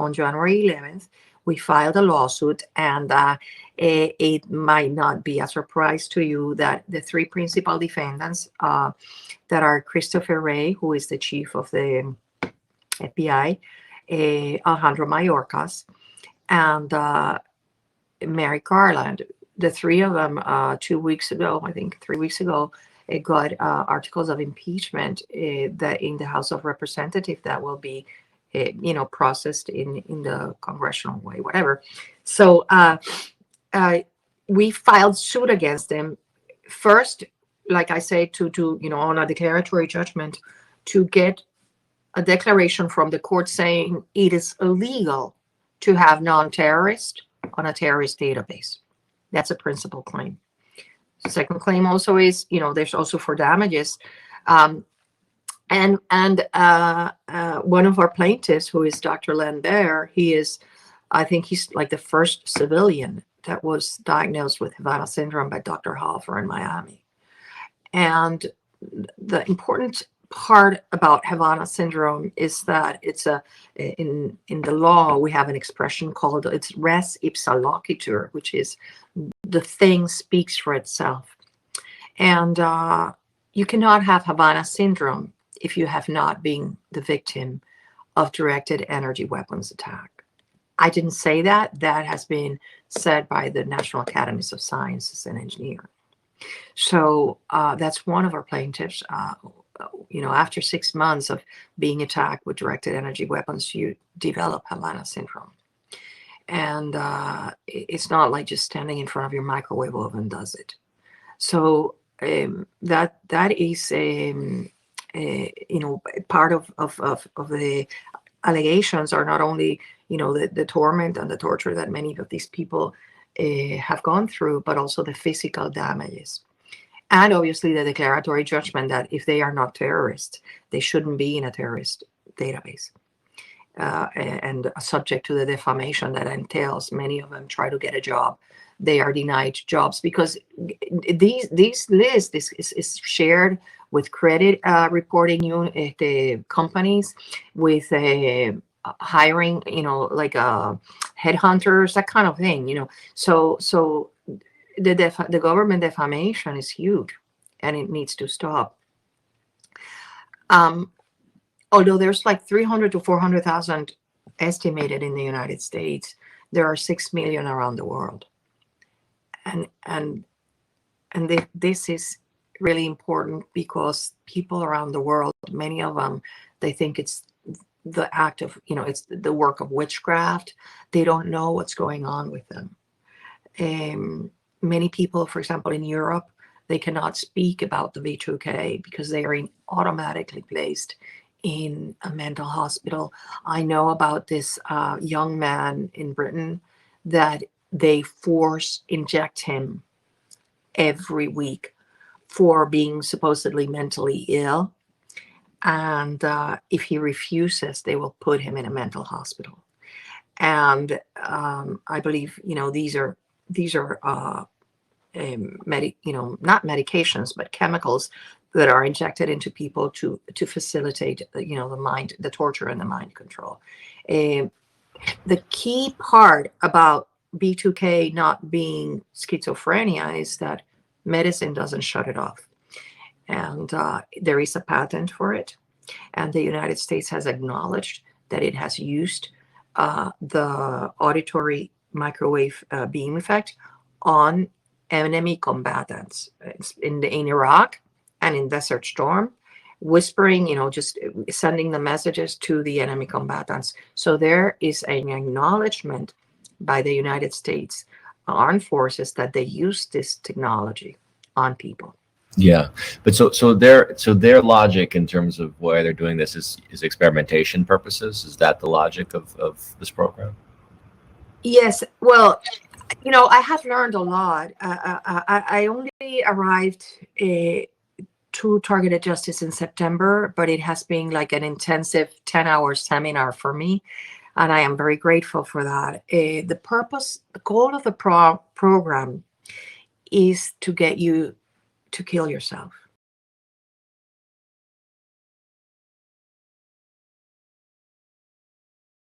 on January 11th, we filed a lawsuit, and it might not be a surprise to you that the three principal defendants that are Christopher Wray, who is the chief of the FBI, Alejandro Mayorkas, and Merrick Garland. The three of them, 2 weeks ago, I think 3 weeks ago, got articles of impeachment that in the House of Representatives that will be, processed in the congressional way, whatever. So we filed suit against them first, like I say, to on a declaratory judgment, to get a declaration from the court saying it is illegal to have non-terrorist on a terrorist database. That's a principal claim. Second claim also is, there's also for damages. And one of our plaintiffs, who is Dr. Len Baer, I think he's like the first civilian that was diagnosed with Havana syndrome by Dr. Halfer in Miami. And the important part about Havana syndrome is that it's in the law, we have an expression called, it's res ipsa loquitur, which is the thing speaks for itself. And you cannot have Havana syndrome if you have not been the victim of directed energy weapons attack. I didn't say that. That has been said by the National Academies of Sciences and Engineering. So that's one of our plaintiffs. After 6 months of being attacked with directed energy weapons, you develop Havana syndrome. And it's not like just standing in front of your microwave oven does it. So that is part of the allegations are not only the torment and the torture that many of these people have gone through, but also the physical damages. And obviously the declaratory judgment that if they are not terrorists, they shouldn't be in a terrorist database. And subject to the defamation that entails, many of them try to get a job. They are denied jobs because these lists is shared with credit reporting the companies, with hiring, like headhunters, that kind of thing, So the government defamation is huge, and it needs to stop. Although there's like 300 to 400,000 estimated in the United States, there are 6 million around the world, and this is really important because people around the world, many of them, they think it's the act of, it's the work of witchcraft. They don't know what's going on with them. Many people, for example, in Europe, they cannot speak about the V2K because they are automatically placed in a mental hospital. I know about this young man in Britain that they force inject him every week for being supposedly mentally ill. And if he refuses, they will put him in a mental hospital. And I believe, these are not medications, but chemicals that are injected into people to facilitate, the mind, the torture and the mind control. The key part about B2K not being schizophrenia is that medicine doesn't shut it off. And there is a patent for it. And the United States has acknowledged that it has used the auditory microwave beam effect on enemy combatants in Iraq and in Desert Storm, whispering, just sending the messages to the enemy combatants. So there is an acknowledgement by the United States armed forces that they use this technology on people. Yeah, but so their logic in terms of why they're doing this is experimentation purposes. Is that the logic of this program? Yes. Well, I have learned a lot. I only arrived to Targeted Justice in September, but it has been like an intensive 10-hour seminar for me, and I am very grateful for that. The goal of the program is to get you to kill yourself.